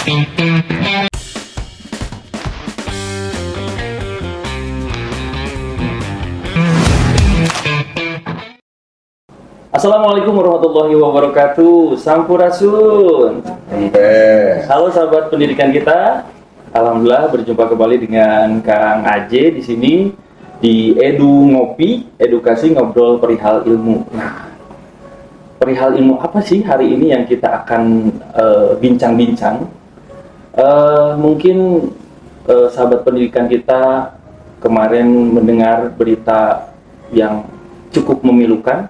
Assalamualaikum warahmatullahi wabarakatuh. Sampurasun. Halo sahabat pendidikan kita. Alhamdulillah berjumpa kembali dengan Kang Aje di sini di Edu Ngopi, edukasi ngobrol perihal ilmu. Nah, perihal ilmu apa sih hari ini yang kita akan bincang-bincang? Mungkin sahabat pendidikan kita kemarin mendengar berita yang cukup memilukan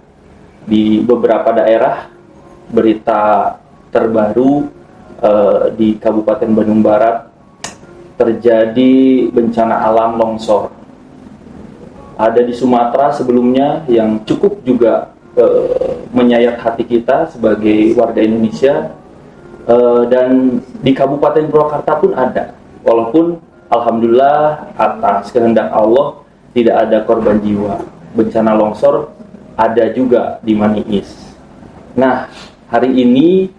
di beberapa daerah. Berita terbaru di Kabupaten Bandung Barat terjadi bencana alam longsor. Ada di Sumatera sebelumnya yang cukup juga menyayat hati kita sebagai warga Indonesia, dan di Kabupaten Purwakarta pun ada. Walaupun alhamdulillah atas kehendak Allah tidak ada korban jiwa. Bencana longsor ada juga di Maniis. Nah, hari ini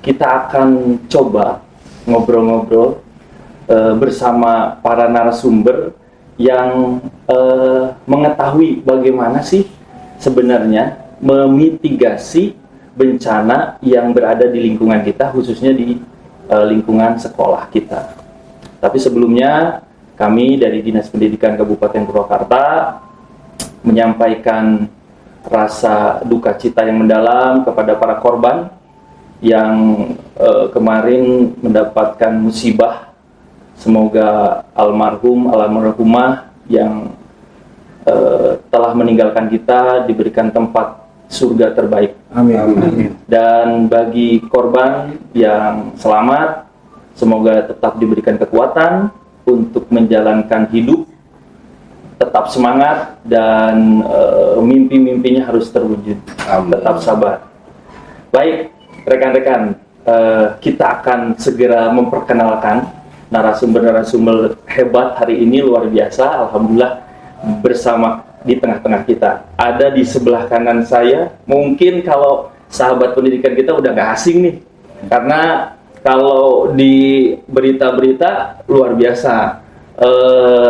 kita akan coba ngobrol-ngobrol bersama para narasumber yang mengetahui bagaimana sih sebenarnya memitigasi bencana yang berada di lingkungan kita, khususnya di lingkungan sekolah kita. Tapi sebelumnya kami dari Dinas Pendidikan Kabupaten Purwakarta menyampaikan rasa duka cita yang mendalam kepada para korban yang kemarin mendapatkan musibah. Semoga almarhumah yang telah meninggalkan kita diberikan tempat surga terbaik. Amin. Amin. Dan bagi korban yang selamat, semoga tetap diberikan kekuatan untuk menjalankan hidup, tetap semangat, dan mimpi-mimpinya harus terwujud. Tetap sabar. Baik, rekan-rekan, kita akan segera memperkenalkan narasumber-narasumber hebat hari ini, luar biasa. Alhamdulillah bersama di tengah-tengah kita. Ada di sebelah kanan saya. Mungkin kalau sahabat pendidikan kita udah gak asing nih, karena kalau di berita-berita luar biasa.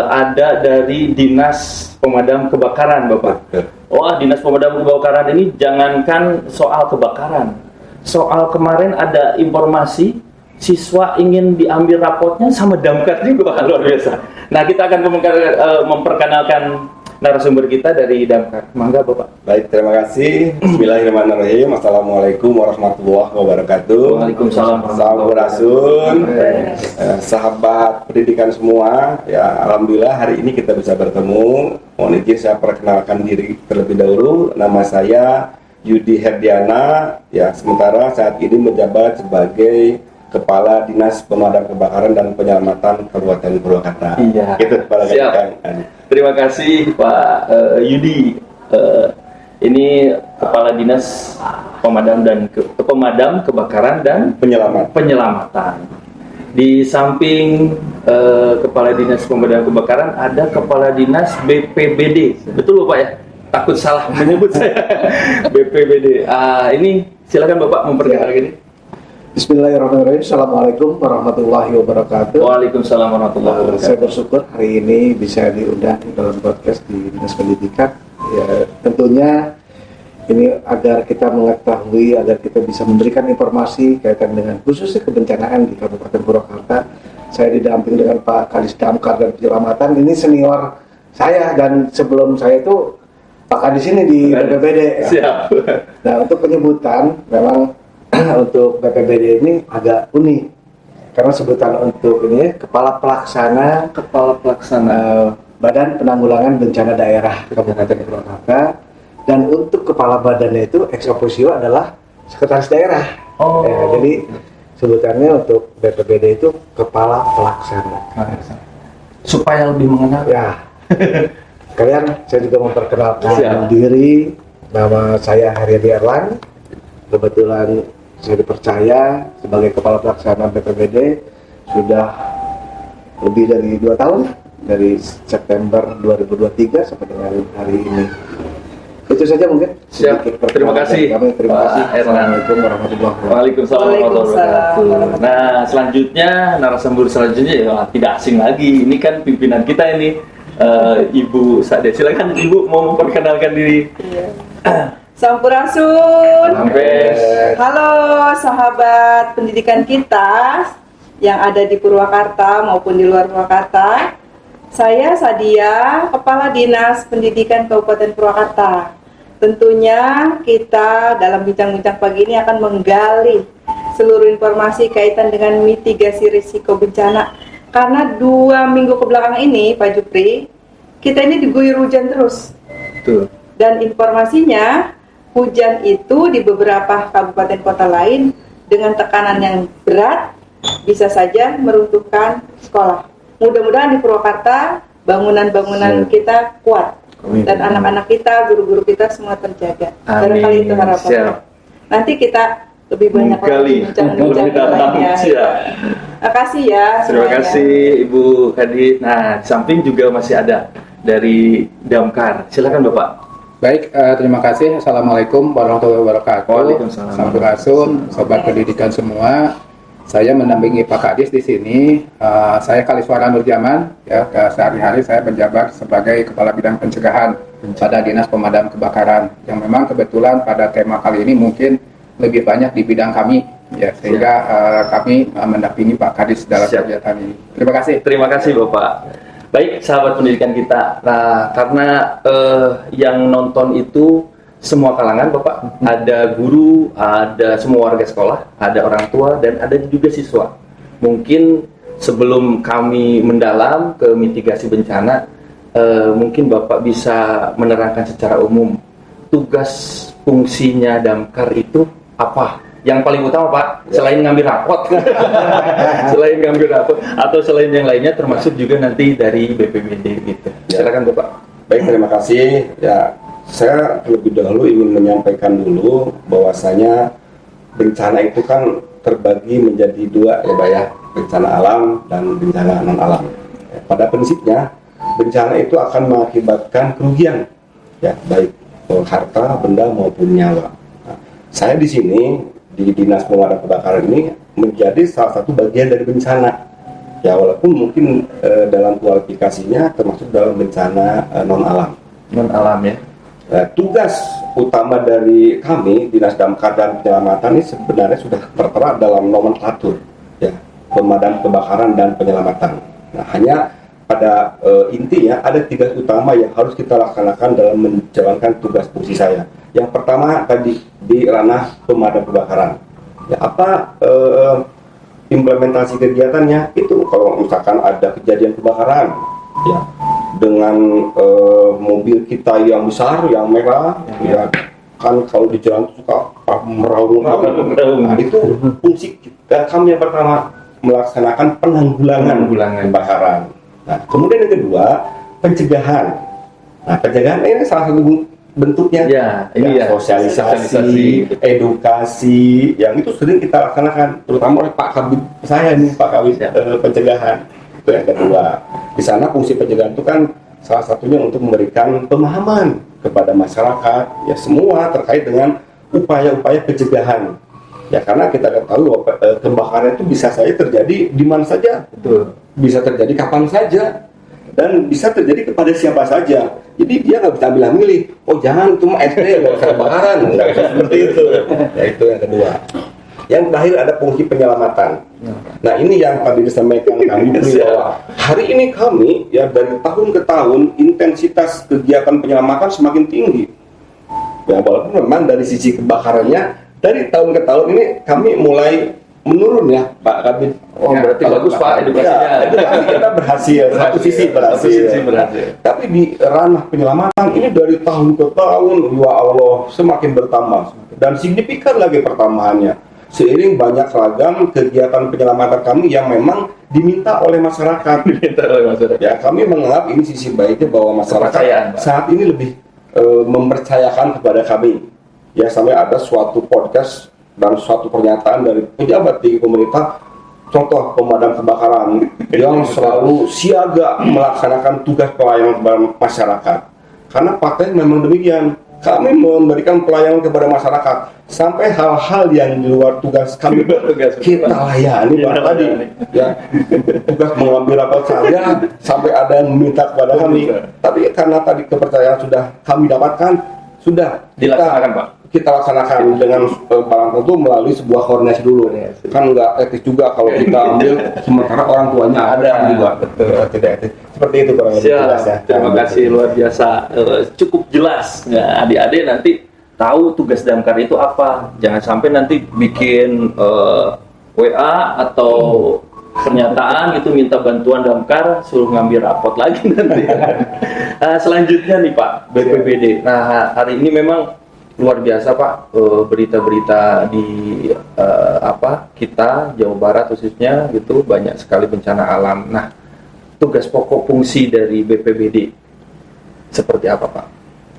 Ada dari Dinas Pemadam Kebakaran, Bapak. Wah, Dinas Pemadam Kebakaran ini jangankan soal kebakaran. Soal kemarin ada informasi siswa ingin diambil rapotnya sama damkar juga, luar biasa. Nah, kita akan memperkenalkan narasumber kita dari damkar. Mangga, Bapak. Baik, terima kasih. Bismillahirrahmanirrahim. Assalamualaikum warahmatullahi wabarakatuh. Waalaikumsalam. Sampurasun. Sahabat pendidikan semua, ya alhamdulillah hari ini kita bisa bertemu. Mohon izin saya perkenalkan diri terlebih dahulu. Nama saya Yudi Herdiana. Ya, sementara saat ini menjabat sebagai Kepala Dinas Pemadam Kebakaran dan Penyelamatan Kabupaten Purwakarta. Iya. Gitu, Kepala Siap. Terima kasih Pak Yudi. Ini Kepala Dinas Pemadam Kebakaran dan Penyelamatan. Di samping Kepala Dinas Pemadam Kebakaran ada Kepala Dinas BPBD. Betul Bapak ya? Takut salah menyebut saya. BPBD. Ini silakan Bapak memperkenalkan diri. Bismillahirrahmanirrahim. Assalamualaikum warahmatullahi wabarakatuh. Waalaikumsalam warahmatullahi wabarakatuh. Saya bersyukur hari ini bisa diundang dalam podcast di Dinas Pendidikan. Ya, tentunya ini agar kita mengetahui, agar kita bisa memberikan informasi kaitan dengan khususnya kebencanaan di Kabupaten Purwakarta. Saya didampingi dengan Pak Kadis Damkar dan Penyelamatan. Ini senior saya, dan sebelum saya itu Pak Kadis ini di BPBD. Ya. Siap. Nah, untuk penyebutan memang untuk BPBD ini agak unik karena sebutan untuk ini Kepala Pelaksana Badan Penanggulangan Bencana Daerah Kabupaten Purwakarta, dan untuk kepala badannya itu ex officio adalah Sekretaris Daerah. Ya, jadi sebutannya untuk BPBD itu Kepala Pelaksana. Supaya lebih mengenal. Ya, kalian saya juga memperkenalkan diri. Nama saya Haryadi Erlang. Kebetulan saya dipercaya sebagai Kepala Pelaksana BPBD sudah lebih dari 2 tahun, dari September 2023 sampai dengan hari ini. Itu saja mungkin. Siap. Sedikit Terima kasih. Kami terima kasih. Pak Erlang. Assalamualaikum warahmatullahi wabarakatuh. Waalaikumsalam warahmatullahi wabarakatuh. Nah, selanjutnya narasumber selanjutnya ya tidak asing lagi. Ini kan pimpinan kita ini, Ibu Sade. Silakan Ibu mau memperkenalkan diri. Iya. Sampurasun. Sampes. Halo sahabat pendidikan kita yang ada di Purwakarta maupun di luar Purwakarta. Saya Sadia, Kepala Dinas Pendidikan Kabupaten Purwakarta. Tentunya kita dalam bincang-bincang pagi ini akan menggali seluruh informasi kaitan dengan mitigasi risiko bencana. Karena 2 minggu kebelakang ini, Pak Jupri, kita ini diguyur hujan terus. Betul. Dan informasinya, hujan itu di beberapa kabupaten kota lain dengan tekanan yang berat bisa saja meruntuhkan sekolah. Mudah-mudahan di Purwakarta bangunan-bangunan kita kuat. Amin. Dan anak-anak kita, guru-guru kita semua terjaga. Amin. Barangkali itu harapan. Siap. Nanti kita lebih banyak Menggali. bincang-bincang lainnya. Siap. Terima kasih ya. Terima semuanya. kasih Ibu Kadit. Nah, di samping juga masih ada dari Damkar. Silakan Bapak. Baik, terima kasih. Assalamualaikum warahmatullahi wabarakatuh. Waalaikumsalam. Sampurasun, sobat pendidikan semua. Saya mendampingi Pak Kadis di sini. Saya Kaliswara Nurjaman. Ya, sehari-hari saya menjabat sebagai Kepala Bidang Pencegahan pada Dinas Pemadam Kebakaran. Yang memang kebetulan pada tema kali ini mungkin lebih banyak di bidang kami. Ya, sehingga kami mendampingi Pak Kadis dalam Siap. kegiatan ini. Terima kasih. Terima kasih Bapak. Baik sahabat pendidikan kita. Nah, karena yang nonton itu semua kalangan Bapak, ada guru, ada semua warga sekolah, ada orang tua, dan ada juga siswa. Mungkin sebelum kami mendalam ke mitigasi bencana, mungkin Bapak bisa menerangkan secara umum tugas fungsinya Damkar itu apa? Yang paling utama Pak, selain ngambil rapot, selain ngambil rapot, atau selain yang lainnya, termasuk juga nanti dari BPBD gitu. Silakan Bapak. Baik, terima kasih. Ya, saya terlebih dahulu ingin menyampaikan dulu bahwasanya bencana itu kan terbagi menjadi 2 ya Pak ya, bencana alam dan bencana non alam. Pada prinsipnya bencana itu akan mengakibatkan kerugian ya, baik harta, benda maupun nyawa. Nah, saya di sini di Dinas Pemadam Kebakaran ini menjadi salah satu bagian dari bencana. Ya walaupun mungkin dalam kualifikasinya termasuk dalam bencana non alam. Non alam ya. Tugas utama dari kami Dinas Damkar dan Penyelamatan ini sebenarnya sudah tertera dalam nomenklatur ya, pemadam kebakaran dan penyelamatan. Nah, hanya pada intinya ada 3 utama yang harus kita laksanakan dalam menjalankan tugas fungsi saya. Yang pertama tadi di ranah pemadam kebakaran. Ya, apa implementasi kegiatannya itu kalau misalkan ada kejadian kebakaran ya, dengan mobil kita yang besar, yang merah, ya kan kalau di jalan itu suka meraung-raung. Nah, itu fungsi kami yang pertama melaksanakan penanggulangan kebakaran. Nah, kemudian yang kedua pencegahan. Nah, pencegahan ini salah satu bentuknya Ya, ini ya, sosialisasi, edukasi, yang itu sering kita laksanakan, terutama oleh Pak Kabid saya nih, Pak Kabid pencegahan. Itu yang kedua. Di sana fungsi pencegahan itu kan salah satunya untuk memberikan pemahaman kepada masyarakat ya semua terkait dengan upaya-upaya pencegahan. Ya karena kita ketahui bahwa kebakaran itu bisa saja terjadi di mana saja. Betul. Bisa terjadi kapan saja dan bisa terjadi kepada siapa saja. Jadi dia nggak bisa milih, oh jangan itu mah SD nggak bisa kebakaran, nggak bisa seperti itu. Ya itu yang kedua. Yang terakhir ada fungsi penyelamatan. Nah ini yang tadi disampaikan kami bahwa hari ini kami ya dari tahun ke tahun intensitas kegiatan penyelamatan semakin tinggi. Ya walaupun memang dari sisi kebakarannya dari tahun ke tahun ini kami mulai menurun ya Pak Kabid. Oh Ya, berarti kalau bagus Pak edukasinya. Ya, edukasi kita berhasil. Satu sisi berhasil. Satu sisi berhasil. Tapi di ranah penyelamatan ini dari tahun ke tahun, ya Allah, semakin bertambah dan signifikan lagi pertambahannya. Seiring banyak ragam kegiatan penyelamatan kami yang memang diminta oleh masyarakat. Ya, kami menganggap ini sisi baiknya bahwa masyarakat Kepercayaan, Pak. saat ini lebih mempercayakan kepada kami. Ya, sampai ada suatu podcast dan suatu pernyataan dari pejabat di pemerintah, contoh pemadam kebakaran yang selalu siaga melaksanakan tugas pelayanan kepada masyarakat. Karena faktanya memang demikian. kami memberikan pelayanan kepada masyarakat sampai hal-hal yang di luar tugas kami kita layani Pak tadi ya, tugas mengambil rapat saja sampai ada yang meminta kepada kami, tapi karena tadi kepercayaan sudah kami dapatkan, sudah Dilaksanakan, Pak. kita laksanakan dengan barang tentu melalui sebuah koordinasi dulu. Kan nggak etis juga kalau kita ambil sementara orang tuanya ada kan juga. Betul, tidak etis. Seperti itu kurang lebih jelas ya. Terima kasih, luar biasa. Cukup jelas. Ya, adik-adik nanti tahu tugas Damkar itu apa. Jangan sampai nanti bikin WA atau pernyataan gitu minta bantuan Damkar, suruh ngambil rapot lagi nanti. Selanjutnya nih Pak, BPBD. Nah, hari ini memang luar biasa Pak, berita-berita di kita Jawa Barat khususnya gitu banyak sekali bencana alam. Nah, tugas pokok fungsi dari BPBD seperti apa Pak?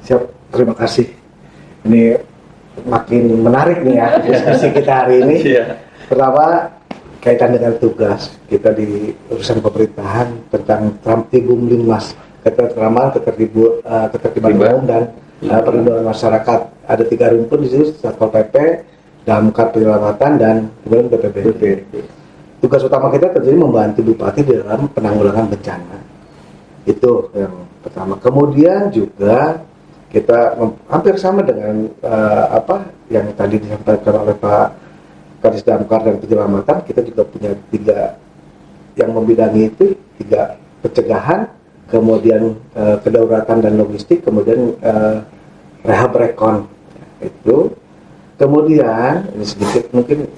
Siap, terima kasih. Ini makin menarik nih ya diskusi kita hari ini. Pertama, kaitan dengan tugas kita di urusan pemerintahan tentang Tertib Linmas, ketentraman, ketertiban umum dan perlindungan masyarakat. Ada 3 rumpun di situ: Satpol PP, Damkar Penyelamatan, dan kemudian BPBD. Tugas utama kita tentunya membantu Bupati di dalam penanggulangan bencana. Itu yang pertama. Kemudian juga kita hampir sama dengan yang tadi disampaikan oleh Pak Kadis Damkar dan Penyelamatan. Kita juga punya 3 yang membidangi itu, 3 pencegahan, kemudian kedaulatan dan logistik, kemudian rehab rekon. Itu kemudian ini sedikit mungkin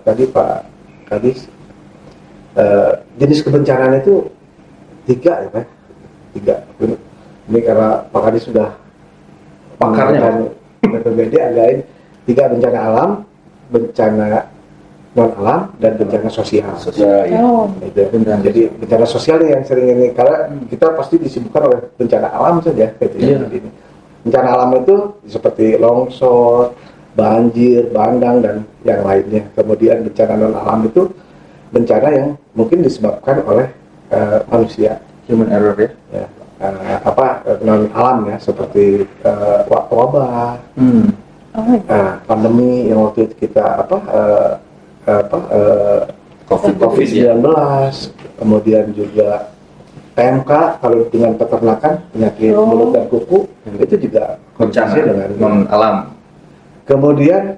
tadi Pak Kadis, jenis kebencanaan itu 3 ya Pak, 3. Ini karena Pak Kadis sudah pakarnya BPBD again 3 bencana alam, bencana non alam, dan bencana sosial. Jadi bencana sosial yang sering ini, karena kita pasti disibukkan oleh bencana alam saja gitu ya. Bencana alam itu seperti longsor, banjir, bandang, dan yang lainnya. Kemudian bencana non alam itu bencana yang mungkin disebabkan oleh manusia, Human error ya. non alam ya, seperti wabah, pandemi yang waktu itu kita COVID-19, kemudian juga PMK kalau dengan peternakan, penyakit mulut dan kuku, itu juga Bencana dengan non alam. Kemudian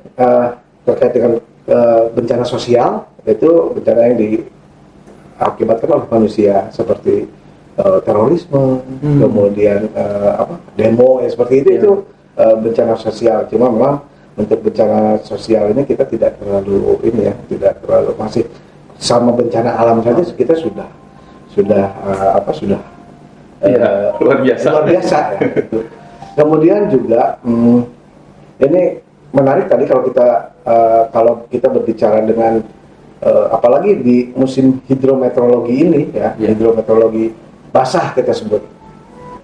terkait dengan bencana sosial, itu bencana yang diakibatkan oleh manusia seperti terorisme, kemudian demo seperti itu bencana sosial. Cuma memang untuk bencana sosial ini kita tidak terlalu masih sama bencana alam saja kita sudah luar biasa ya, gitu. Kemudian juga ini menarik tadi kalau kita berbicara dengan apalagi di musim hidrometeorologi ini ya, hidrometeorologi basah kita sebut.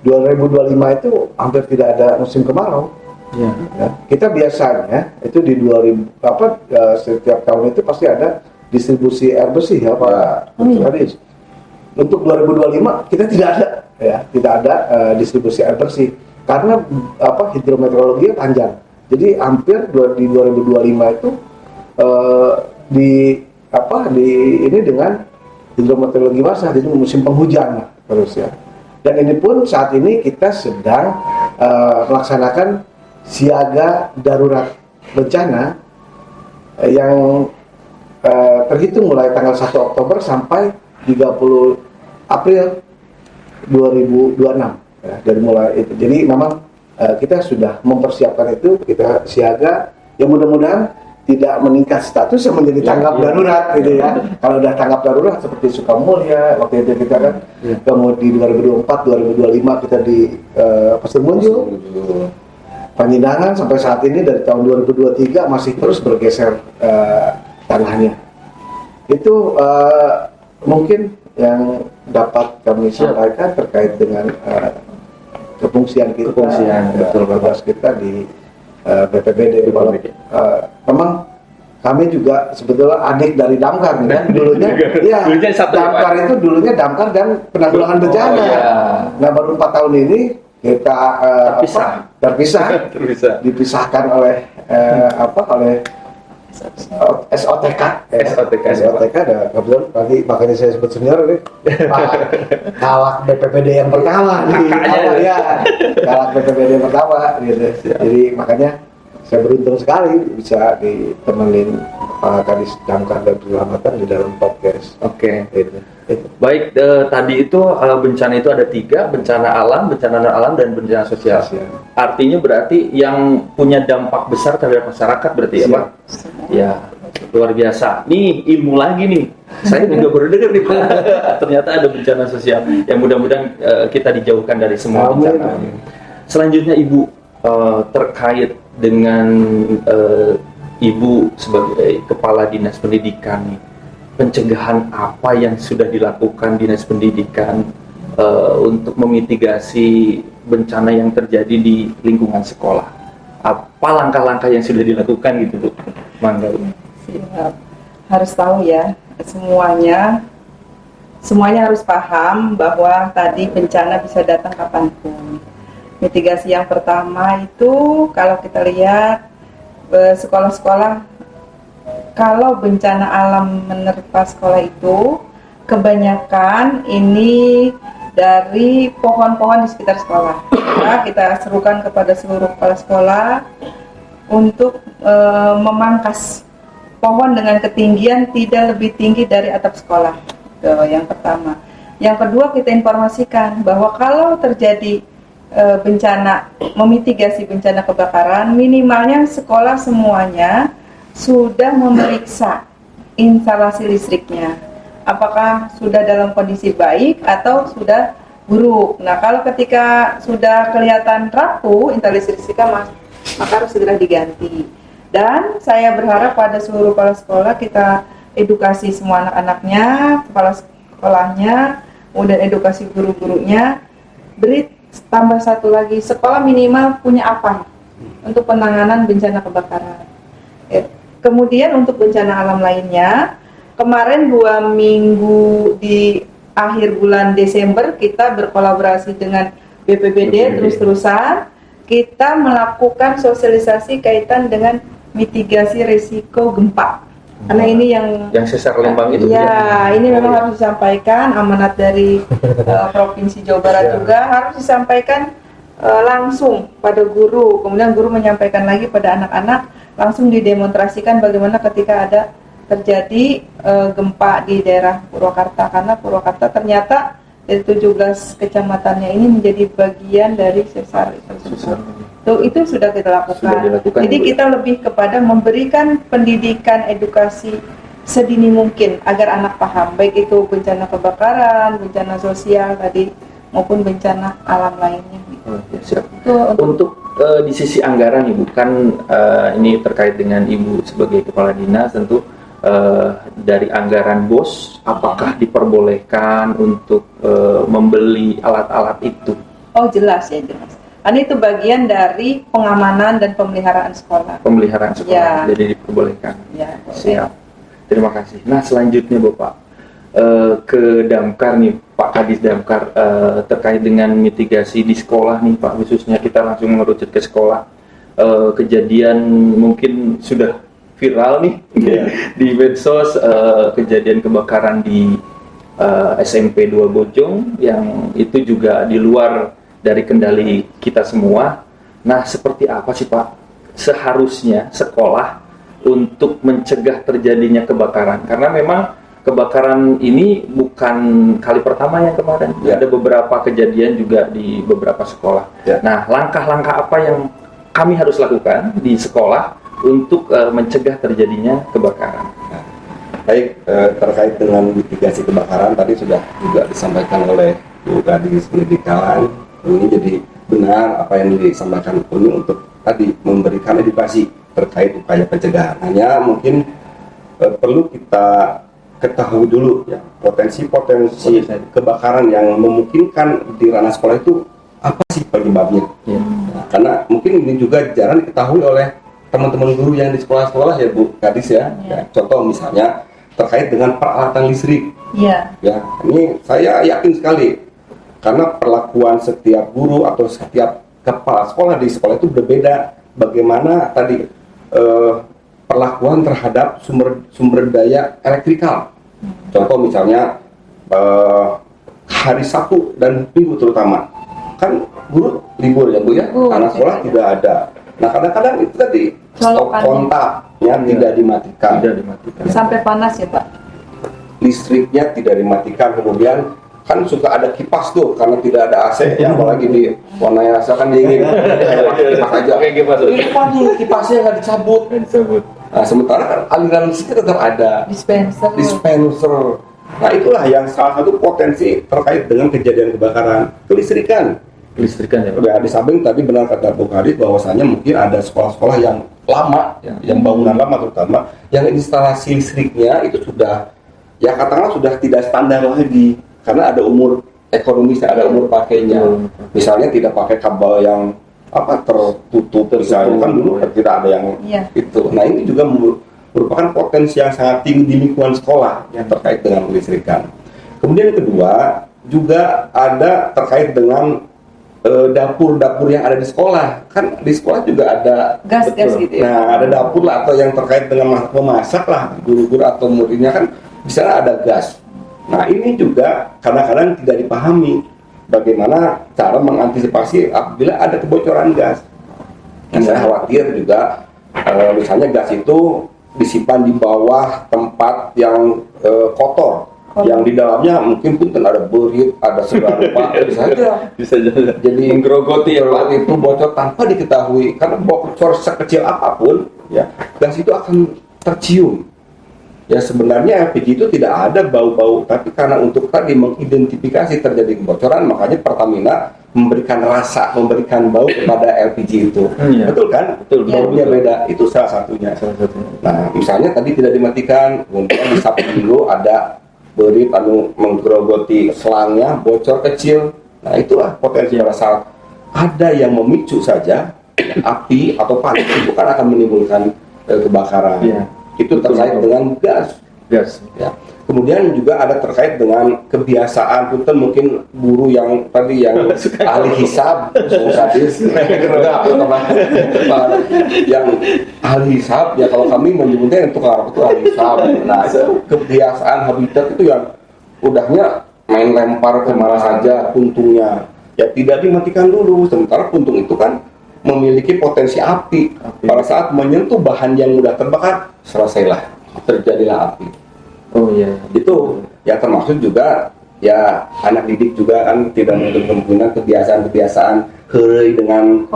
2025 itu hampir tidak ada musim kemarau. Ya, kita biasanya itu di 2000 setiap tahun itu pasti ada distribusi air bersih ya Pak Kadis. Untuk 2025 kita tidak ada distribusi air bersih karena hidrometeorologi panjang. Jadi hampir di 2025 itu ini dengan hidrometeorologi basah, jadi musim penghujan terus ya. Dan ini pun saat ini kita sedang melaksanakan siaga darurat bencana yang terhitung mulai tanggal 1 Oktober sampai 30 April 2026 ya, dari mulai itu. Jadi memang kita sudah mempersiapkan itu, kita siaga, ya mudah-mudahan tidak meningkat status yang menjadi tanggap darurat gitu ya. Kalau udah tanggap darurat seperti Sukamulya waktu itu kita kan, kemudian 2024 2025 kita di Pasir Munjul, Panjenengan sampai saat ini dari tahun 2023 masih terus bergeser tanahnya. Itu mungkin yang dapat kami sampaikan terkait dengan kefungsian kita, betul tugas kita di BPBD. Memang kami juga sebetulnya adik dari Damkar kan dulunya, Damkar itu dulunya Damkar dan penanggulangan bencana. Nah baru 4 tahun ini kita Terpisah. dipisahkan oleh oleh SOTK ada kebetulan tadi makanya saya sebut senior nih kalak BPPD yang pertama nih kalak BPPD yang pertama gitu. Jadi makanya saya beruntung sekali bisa ditemenin Pak Kadis Damkar dan Keselamatan di dalam podcast. Oke. Gitu. Baik, tadi itu bencana itu ada 3, bencana alam, bencana non alam, dan bencana sosial. Artinya berarti yang punya dampak besar terhadap masyarakat berarti ya Pak? Ya, luar biasa. Nih ilmu lagi nih. Saya juga baru dengar nih Pak. Ternyata ada bencana sosial. Yang mudah-mudahan kita dijauhkan dari semua bencana. Selanjutnya Ibu, terkait dengan Ibu sebagai Kepala Dinas Pendidikan nih, pencegahan apa yang sudah dilakukan Dinas Pendidikan untuk memitigasi bencana yang terjadi di lingkungan sekolah? Apa langkah-langkah yang sudah dilakukan gitu Bu? Mangga. Siap. Harus tahu ya, semuanya harus paham bahwa tadi bencana bisa datang kapanpun. Mitigasi yang pertama itu kalau kita lihat sekolah-sekolah, kalau bencana alam menerpa sekolah itu kebanyakan ini dari pohon-pohon di sekitar sekolah. Nah, kita serukan kepada seluruh kepala sekolah untuk memangkas pohon dengan ketinggian tidak lebih tinggi dari atap sekolah. Itu yang pertama. Yang kedua, kita informasikan bahwa kalau terjadi bencana, memitigasi bencana kebakaran, minimalnya sekolah semuanya sudah memeriksa instalasi listriknya, apakah sudah dalam kondisi baik atau sudah buruk. Nah, kalau ketika sudah kelihatan rapuh instalasi listriknya, maka harus segera diganti. Dan saya berharap pada seluruh kepala sekolah kita edukasi semua anak-anaknya, kepala sekolahnya, kemudian edukasi guru-gurunya. Beri tambah satu lagi, sekolah minimal punya apa untuk penanganan bencana kebakaran. Kemudian untuk bencana alam lainnya, kemarin 2 minggu di akhir bulan Desember kita berkolaborasi dengan BPBD terus-terusan kita melakukan sosialisasi kaitan dengan mitigasi risiko gempa. Karena ini yang sesar Lembang itu. Ya, ini memang harus disampaikan, amanat dari Provinsi Jawa Barat juga harus disampaikan langsung pada guru. Kemudian guru menyampaikan lagi pada anak-anak, langsung didemonstrasikan bagaimana ketika ada terjadi gempa di daerah Purwakarta. Karena Purwakarta ternyata dari 17 kecamatannya ini menjadi bagian dari sesar tersebut. Itu sudah kita lakukan. Jadi kita lebih kepada memberikan pendidikan edukasi sedini mungkin agar anak paham, baik itu bencana kebakaran, bencana sosial tadi maupun bencana alam lainnya. Siap. Untuk di sisi anggaran Ibu, kan ini terkait dengan Ibu sebagai kepala dinas, tentu dari anggaran BOS apakah diperbolehkan untuk membeli alat-alat itu? Oh jelas ya, jelas. Karena itu bagian dari pengamanan dan pemeliharaan sekolah. Pemeliharaan sekolah, jadi diperbolehkan. Ya, siap. Terima kasih. Nah selanjutnya Bapak, ke Damkar nih, Pak Kadis Damkar, terkait dengan mitigasi di sekolah nih Pak, khususnya kita langsung merucut ke sekolah. Kejadian mungkin sudah viral nih di medsos, kejadian kebakaran di SMP 2 Bojong yang itu juga di luar dari kendali kita semua. Nah, seperti apa sih Pak seharusnya sekolah untuk mencegah terjadinya kebakaran? Karena memang kebakaran ini bukan kali pertama yang kemarin. Ada beberapa kejadian juga di beberapa sekolah. Nah, langkah-langkah apa yang kami harus lakukan di sekolah untuk mencegah terjadinya kebakaran? Baik, terkait dengan mitigasi kebakaran tadi sudah juga disampaikan oleh Bu Kadis Pendidikan. Ini jadi benar apa yang disampaikan ini untuk tadi memberikan edukasi terkait upaya pencegahan. Hanya mungkin perlu kita ketahui dulu ya potensi-potensi kebakaran yang memungkinkan di ranah sekolah itu apa sih penyebabnya. Nah, karena mungkin ini juga jarang diketahui oleh teman-teman guru yang di sekolah-sekolah ya Bu Kadis ya. Contoh misalnya terkait dengan peralatan listrik. Ya, ini saya yakin sekali karena perlakuan setiap guru atau setiap kepala sekolah di sekolah itu berbeda. Bagaimana tadi perlakuan terhadap sumber daya elektrikal. Contoh misalnya hari Sabtu dan Minggu terutama, kan guru libur ya Bu ya, karena sekolah tidak ada. Nah kadang-kadang itu tadi stop kontaknya tidak dimatikan. Sampai panas ya Pak. Listriknya tidak dimatikan, kemudian kan suka ada kipas tuh karena tidak ada AC ya, apalagi di warnanya rasakan dingin, kipas aja. Ini apa nih, kipasnya nggak dicabut. Nah sementara kan aliran listrik tetap ada. Dispenser. Nah itulah yang salah satu potensi terkait dengan kejadian kebakaran kelistrikan ya. Di samping tadi benar kata Bu Kadis bahwasanya mungkin ada sekolah-sekolah yang lama ya, yang bangunan lama terutama yang instalasi listriknya itu sudah ya katakanlah sudah tidak standar lagi karena ada umur ekonomis, ada umur pakainya. Misalnya tidak pakai kabel yang tertutup misalnya, kan dulu tidak ada yang itu. Nah ini juga merupakan potensi yang sangat tinggi di lingkungan sekolah yang terkait dengan kelistrikan. Kemudian kedua juga ada terkait dengan dapur-dapur yang ada di sekolah. Kan di sekolah juga ada gas gitu ya. Nah ada dapur lah atau yang terkait dengan memasak lah, guru-guru atau muridnya kan di sana ada gas. Nah ini juga kadang-kadang tidak dipahami bagaimana cara mengantisipasi apabila ada kebocoran gas. Nah, saya khawatir juga misalnya gas itu disimpan di bawah tempat yang kotor, yang di dalamnya mungkin pun ada berit, ada segala rupa, bisa jadi menggerogoti itu bocor tanpa diketahui karena bocor sekecil apapun ya gas itu akan tercium. Ya sebenarnya LPG itu tidak ada bau-bau, tapi karena untuk tadi mengidentifikasi terjadi kebocoran, makanya Pertamina memberikan rasa, memberikan bau kepada LPG itu. Betul kan? Betul. Baunya beda, itu salah satunya. Nah, misalnya tadi tidak dimatikan, kemudian di Sabtu Minggu ada berit menggerogoti selangnya, bocor kecil. Nah, itulah potensi pada saat ada yang memicu saja api atau panas itu kan akan menimbulkan kebakaran. Itu terkait dengan gas. Ya. Kemudian juga ada terkait dengan kebiasaan punten mungkin guru yang tadi yang ahli hisab, yang ahli hisab ya kalau kami menyebutnya yang tukang itu ahli hisab. Nah itu kebiasaan habitat itu yang udahnya main lempar kemana saja puntungnya. Ya tidak dimatikan dulu, sementara puntung itu kan memiliki potensi api. Pada saat menyentuh bahan yang mudah terbakar, selesailah, terjadilah api. Itu ya termasuk juga ya anak didik juga kan tidak menutup kemungkinan kebiasaan-kebiasaan heureuy dengan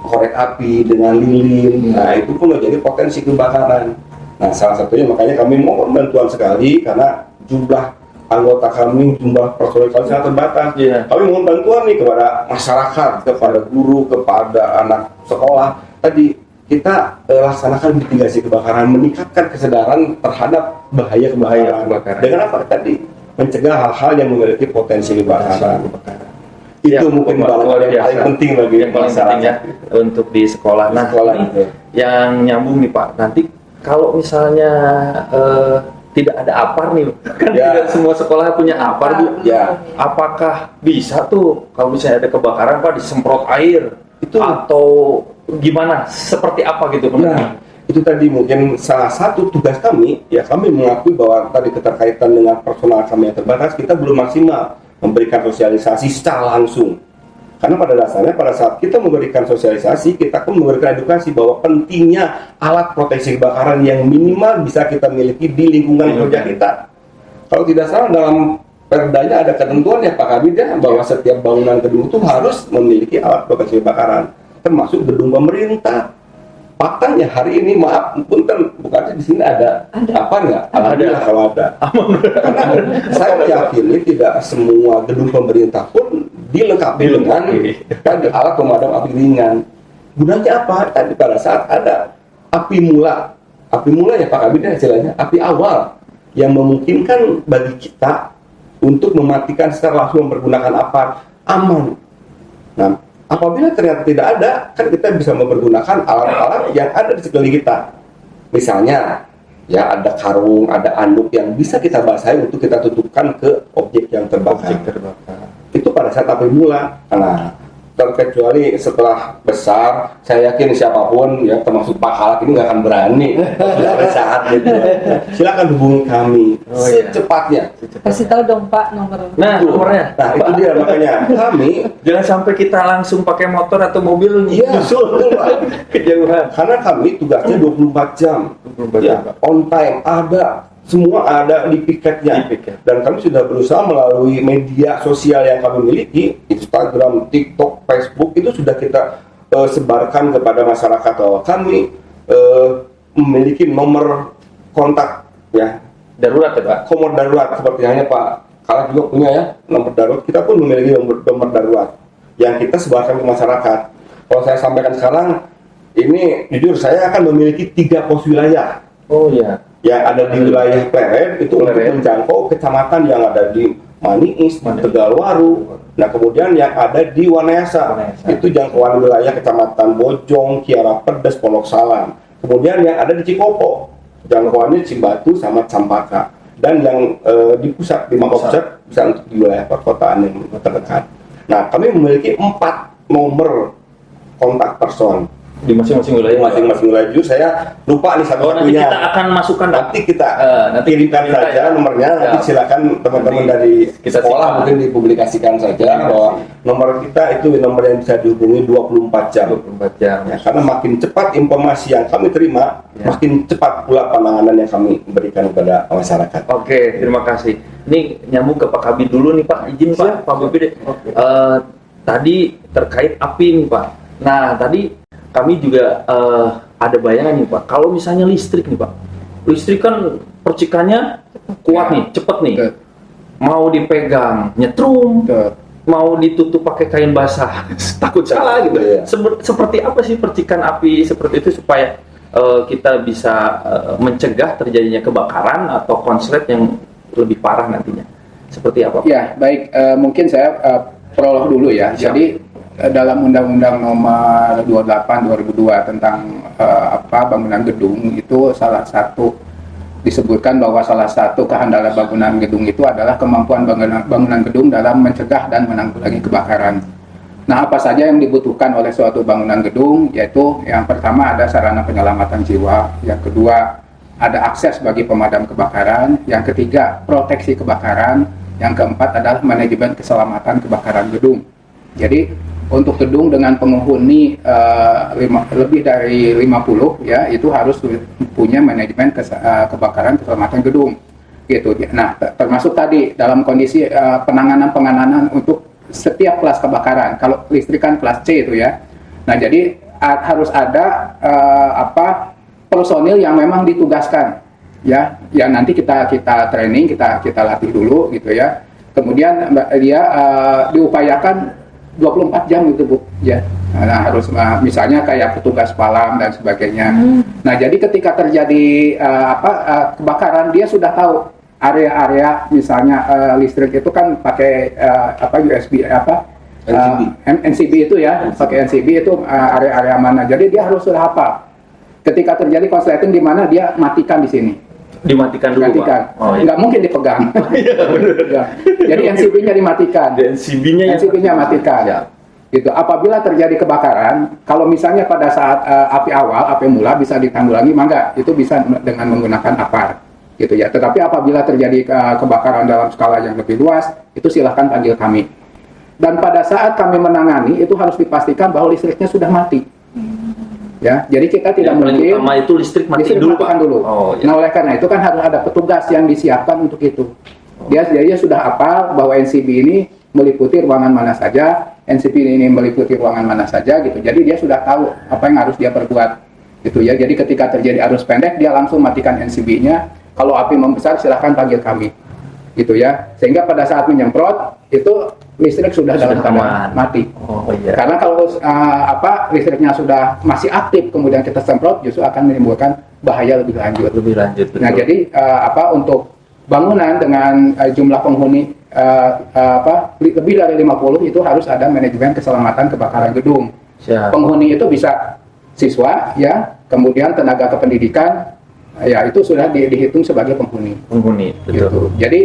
korek api dengan lilin. Nah itu pun menjadi potensi kebakaran. Nah salah satunya makanya kami mohon bantuan sekali karena jumlah anggota kami, jumlah personel kami sangat terbatas. Kami mohon bantuan nih kepada masyarakat, kepada guru, kepada anak sekolah. Tadi kita laksanakan mitigasi kebakaran, meningkatkan kesadaran terhadap bahaya kebakaran. Dengan apa tadi? Mencegah hal-hal yang memiliki potensi kebakaran. Itu mungkin yang paling penting bagi masyarakat untuk di sekolah. Nah, yang nyambung nih Pak, nanti kalau misalnya tidak ada APAR nih, kan tidak semua sekolah punya APAR Bu. Apakah bisa tuh kalau misalnya ada kebakaran Pak disemprot air itu atau gimana? Seperti apa gitu? Itu tadi mungkin salah satu tugas kami. Ya kami mengakui bahwa tadi keterkaitan dengan personal kami yang terbatas, kita belum maksimal memberikan sosialisasi secara langsung. Karena pada dasarnya pada saat kita memberikan sosialisasi, kita pun memberikan edukasi bahwa pentingnya alat proteksi kebakaran yang minimal bisa kita miliki di lingkungan kerja kita. Kalau tidak salah dalam perdanya ada ketentuan ya Pak Kabid ya bahwa setiap bangunan gedung itu harus memiliki alat proteksi kebakaran, termasuk gedung pemerintah. Faktanya hari ini maaf punten bukannya di sini ada apa enggak? Alhamdulillah kalau ada. Karena saya yakini tidak semua gedung pemerintah pun dilengkapi dengan alat pemadam api ringan. Gunanya apa? Tadi pada saat ada api mula ya Pak Kabid istilahnya api awal yang memungkinkan bagi kita untuk mematikan secara langsung menggunakan APAR aman. Nah, apabila ternyata tidak ada, kan kita bisa mempergunakan alat-alat yang ada di sekeliling kita. Misalnya, ya ada karung, ada anduk yang bisa kita basahi untuk kita tutupkan ke objek yang terbakar. itu pada saat api mula. Nah, terkecuali setelah besar, saya yakin siapapun ya termasuk Pak Halak ini nggak akan berani pada saat itu. Silakan hubungi kami secepatnya. Kasih tahu dong Pak nomor. Nah, nomornya. Nah, itu dia makanya kami Jangan sampai kita langsung pakai motor atau mobil iya betul Pak. kejauhan. Karena kami tugasnya 24 jam. 24 Ya, jam. on time ada. Semua ada di piketnya. Di piket. Dan kami sudah berusaha melalui media sosial yang kami miliki, Instagram, TikTok, Facebook, itu sudah kita sebarkan kepada masyarakat bahwa kami memiliki nomor kontak ya, Darurat ya Pak. nomor darurat seperti hanya Pak Kalak juga punya ya nomor darurat. Kita pun memiliki nomor darurat yang kita sebarkan ke masyarakat. Kalau saya sampaikan sekarang, ini jujur saya akan memiliki 3 pos wilayah Oh iya. yang ada di wilayah Pleret itu untuk Pleret. menjangkau kecamatan yang ada di Maniis, Maniis. Tegalwaru. Nah kemudian yang ada di Wanayasa, Wanayasa. itu jangkauan wilayah kecamatan Bojong, Kiara Pedes, Pondok Salam. Kemudian yang ada di Cikopo, jangkauannya Cibatu sama Campaka. Dan yang di pusat, di Mangkok Pusat, bisa untuk di wilayah perkotaan yang terdekat. Nah kami memiliki 4 nomor kontak person Di masing-masing wilayah. masing-masing wilayah. Jujur saya lupa nih Oh, nanti satu-satunya. kita akan masukkan Pak. Nanti kita nanti kirimkan kita saja ya. nomornya. Nanti Ya. silakan teman-teman Nanti dari kita sekolah simpan. mungkin dipublikasikan saja bahwa nomor kita itu nomor yang bisa dihubungi 24 jam. 24 jam. Ya, karena makin cepat informasi yang kami terima, Ya. makin cepat pula penanganan yang kami berikan kepada masyarakat. Oke, terima kasih. Ini nyambung ke Pak Kabid dulu nih Pak. Izin Pak, Pak Bibit. Tadi terkait api nih Pak. Nah, tadi kami juga ada bayangan nih Pak. Kalau misalnya listrik nih Pak. Listrik kan percikannya kuat nih, cepet nih. Betul. Mau dipegang, nyetrum. Betul. Mau ditutup pakai kain basah, takut salah gitu. Iya. Seperti apa sih percikan api seperti itu supaya kita bisa mencegah terjadinya kebakaran atau konslet yang lebih parah nantinya? Seperti apa Pak? Ya, baik. Mungkin saya prolog dulu ya. Siap. Jadi dalam Undang-Undang Nomor 28 2002 tentang bangunan gedung itu salah satu disebutkan bahwa salah satu kehandalan bangunan gedung itu adalah kemampuan bangunan gedung dalam mencegah dan menanggulangi kebakaran. Nah, apa saja yang dibutuhkan oleh suatu bangunan gedung? Yaitu yang pertama ada sarana penyelamatan jiwa, yang kedua ada akses bagi pemadam kebakaran, yang ketiga proteksi kebakaran, yang keempat adalah manajemen keselamatan kebakaran gedung. Jadi untuk gedung dengan penghuni lebih dari 50 ya itu harus punya manajemen kebakaran keselamatan gedung gitu. Nah, termasuk tadi dalam kondisi penanganan untuk setiap kelas kebakaran. Kalau listrik kan kelas C itu ya. Nah, jadi harus ada personil yang memang ditugaskan ya, yang nanti kita training, kita latih dulu gitu ya. Kemudian dia diupayakan 24 jam gitu Bu ya. Nah, harus misalnya kayak petugas palang dan sebagainya. Nah, jadi ketika terjadi kebakaran dia sudah tahu area-area misalnya listrik itu kan pakai USB NCB itu ya, pakai NCB itu area-area mana. Jadi dia harus sudah hafal. Ketika terjadi konsleting di mana dia matikan di sini. Dimatikan dulu Dimatikan. Pak? Oh, iya. Nggak mungkin dipegang. Ya. Jadi NCB-nya dimatikan. NCB-nya matikan. Ya. Gitu. Apabila terjadi kebakaran, kalau misalnya pada saat api mula bisa ditanggulangi, maka itu bisa dengan menggunakan APAR. Gitu ya. Tetapi apabila terjadi kebakaran dalam skala yang lebih luas, itu silahkan panggil kami. Dan pada saat kami menangani, itu harus dipastikan bahwa listriknya sudah mati. Ya, jadi kita tidak Yang paling mungkin utama itu listrik mati dulu Pak. matikan dulu. Oh, ya. Nah, oleh karena itu kan harus ada petugas yang disiapkan untuk itu. Dia sudah hafal bahwa NCB ini meliputi ruangan mana saja, NCB ini meliputi ruangan mana saja gitu. Jadi dia sudah tahu apa yang harus dia perbuat gitu ya. Jadi ketika terjadi arus pendek dia langsung matikan NCB-nya. Kalau api membesar silahkan panggil kami gitu ya. Sehingga pada saat menyemprot itu listrik sudah dalam keadaan aman. mati. Oh iya. Karena kalau listriknya sudah masih aktif kemudian kita semprot justru akan menimbulkan bahaya lebih lanjut. Lebih lanjut. Nah, betul. jadi untuk bangunan dengan jumlah penghuni lebih dari 50 itu harus ada manajemen keselamatan kebakaran gedung. Siap. Penghuni itu bisa siswa ya, kemudian tenaga kependidikan ya itu sudah dihitung sebagai penghuni. Penghuni, betul. Gitu. Jadi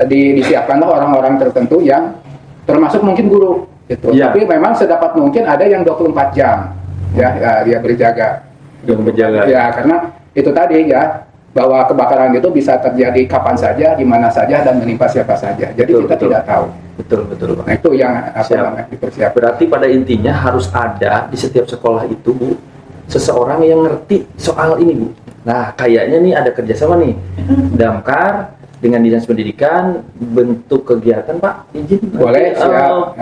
disiapkanlah orang-orang tertentu yang termasuk mungkin guru gitu. Iya. Tapi memang sedapat mungkin ada yang 24 jam ya dia berjaga. Berjaga. Ya, karena itu tadi ya, bahwa kebakaran itu bisa terjadi kapan saja, di mana saja, dan menimpa siapa saja. Jadi Betul, kita betul. tidak tahu. Betul Pak. Nah, itu yang Siap. namanya dipersiapkan. Berarti pada intinya harus ada di setiap sekolah itu, Bu, seseorang yang ngerti soal ini, Bu. Nah, kayaknya nih ada kerjasama nih, Damkar dengan Dinas Pendidikan, bentuk kegiatan, Pak, izin Boleh, nanti, siap.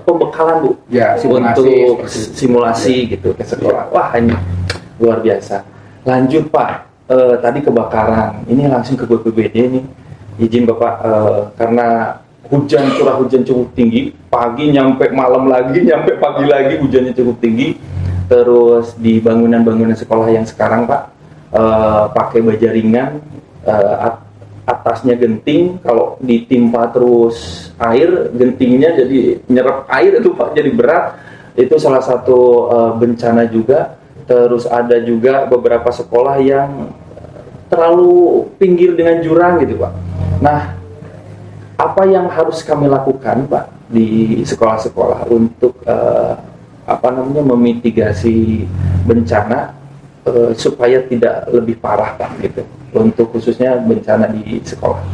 pembekalan, Bu, Ya, simulasi, untuk seperti itu. simulasi gitu ke sekolah. Wah, ini luar biasa. Lanjut, Pak, tadi kebakaran, ini langsung ke BPBD nih, izin Bapak, karena curah hujan cukup tinggi, pagi nyampe malam lagi, nyampe pagi lagi hujannya cukup tinggi. Terus di bangunan-bangunan sekolah yang sekarang, Pak, pakai baja ringan, atasnya genting, kalau ditimpa terus air, gentingnya jadi nyerap air itu Pak, jadi berat. Itu salah satu bencana juga. Terus ada juga beberapa sekolah yang terlalu pinggir dengan jurang gitu Pak. Nah, apa yang harus kami lakukan Pak di sekolah-sekolah untuk memitigasi bencana supaya tidak lebih parah Pak gitu, untuk khususnya bencana di sekolah.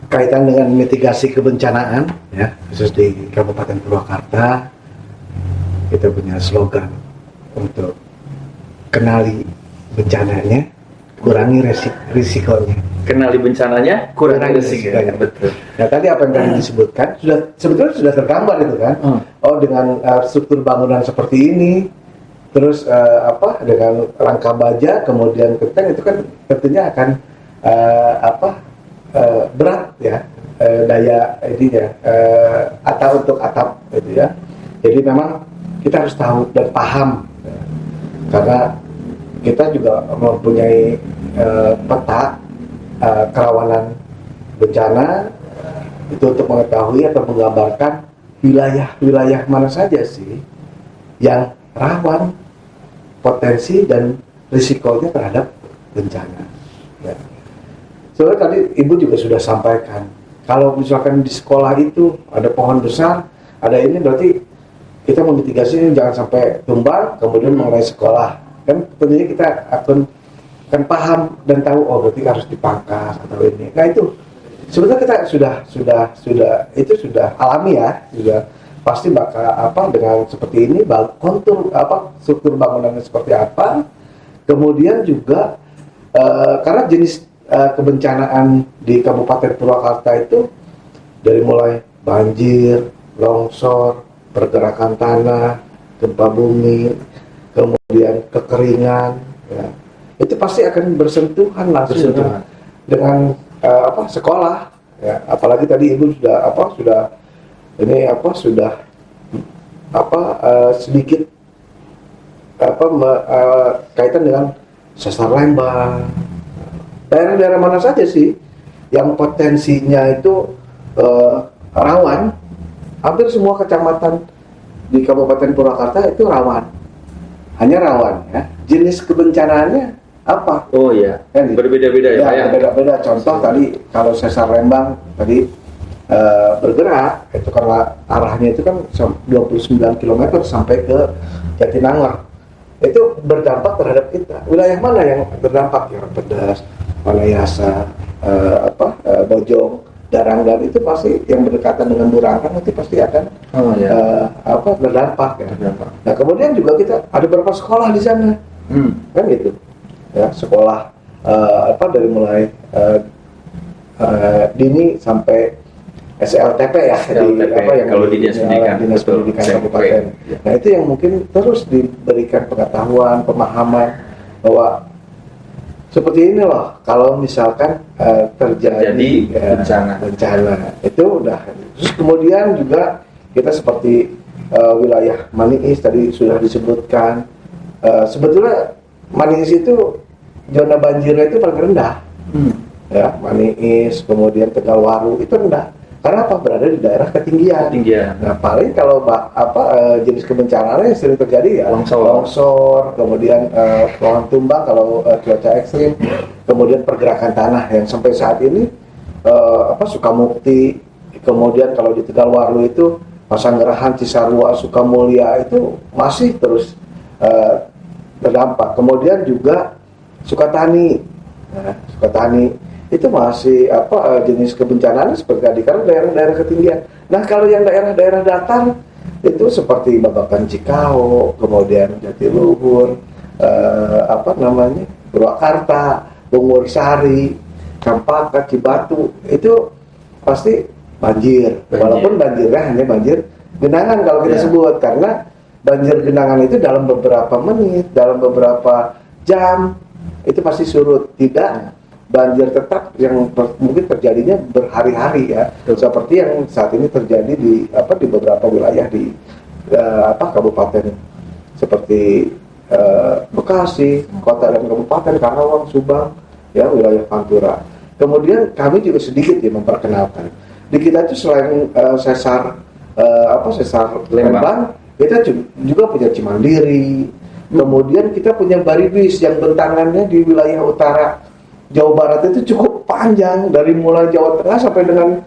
Kaitan dengan mitigasi kebencanaan, ya, khusus di Kabupaten Purwakarta, kita punya slogan untuk kenali bencananya, kurangi risikonya. Kenali bencananya, kurangi risikonya. Betul. Nah, tadi apa yang tadi disebutkan sebetulnya sudah tergambar itu kan. Oh, dengan struktur bangunan seperti ini, terus dengan rangka baja, kemudian keteng, itu kan tentunya akan berat ya, daya ininya, untuk atap gitu ya. Jadi memang kita harus tahu dan paham ya. Karena kita juga mempunyai peta kerawanan bencana itu untuk mengetahui atau menggambarkan wilayah-wilayah mana saja sih yang rawan potensi dan risikonya terhadap bencana. Ya. Soalnya tadi Ibu juga sudah sampaikan, kalau misalkan di sekolah itu ada pohon besar, ada ini, berarti kita memitigasi jangan sampai tumbang kemudian mengenai sekolah. Kan tentunya kita akan paham dan tahu, oh berarti harus dipangkas atau ini. Nah itu sebetulnya kita sudah alami ya, sudah pasti bakal dengan seperti ini, kontur struktur bangunannya seperti apa. Kemudian juga karena jenis kebencanaan di Kabupaten Purwakarta itu dari mulai banjir, longsor, pergerakan tanah, gempa bumi, kemudian kekeringan, ya, itu pasti akan bersentuhan langsung dengan sekolah. Ya, apalagi tadi Ibu sudah sedikit kaitan dengan sesar Lembang. Daerah-daerah mana saja sih yang potensinya itu rawan? Hampir semua kecamatan di Kabupaten Purwakarta itu rawan. Hanya rawan ya. Jenis kebencanaannya apa? Oh iya, Kan berbeda-beda ya Pak ya? Beda-beda. Contoh tadi kalau sesar Lembang tadi bergerak, itu karena arahnya itu kan 29 km sampai ke Jatinangor. Itu berdampak terhadap kita. Wilayah mana yang berdampak? Ya Pedas, Wanayasa, Bojong, Darangdan, itu pasti yang berdekatan dengan Burangrang nanti pasti akan berdampak ya. Nah kemudian juga kita ada beberapa sekolah di sana, kan gitu ya, sekolah dari mulai dini sampai SLTP ya, kalau di Dinas Pendidikan, Dinas Pendidikan Kabupaten. Nah itu yang mungkin terus diberikan pengetahuan, pemahaman bahwa seperti ini loh, kalau misalkan terjadi bencana itu udah. Terus kemudian juga kita seperti wilayah Maniis tadi sudah disebutkan, sebetulnya Maniis itu zona banjirnya itu paling rendah, ya Maniis, kemudian Tegalwaru itu rendah. Karena apa? Berada di daerah ketinggian. Nah paling kalau jenis kebencanaan yang sering terjadi ya longsor, kemudian pohon tumbang kalau cuaca ekstrim, kemudian pergerakan tanah yang sampai saat ini Sukamukti, kemudian kalau di Tegalwaru itu Pasanggerahan, Cisarua, Sukamulya itu masih terus terdampak. Kemudian juga Sukatani, Sukatani itu masih jenis kebencanaan seperti tadi karena daerah-daerah ketinggian. Nah kalau yang daerah-daerah datar itu seperti Babakan Cikau, kemudian Jatiluhur, Purwakarta, Bungur Sari, Cempaka, Cibatu itu pasti banjir. Walaupun banjirnya hanya banjir genangan kalau kita sebut, karena banjir genangan itu dalam beberapa menit, dalam beberapa jam itu pasti surut. Tidak banjir tetap yang mungkin terjadinya berhari-hari ya, seperti yang saat ini terjadi di beberapa wilayah di kabupaten seperti Bekasi, kota dan kabupaten Karawang, Subang, ya wilayah Pantura. Kemudian kami juga sedikit memperkenalkan. Di kita itu selain sesar Lembang, kita juga punya Cimandiri. Kemudian kita punya Baribis yang bentangannya di wilayah utara Jawa Barat itu cukup panjang, dari mulai Jawa Tengah sampai dengan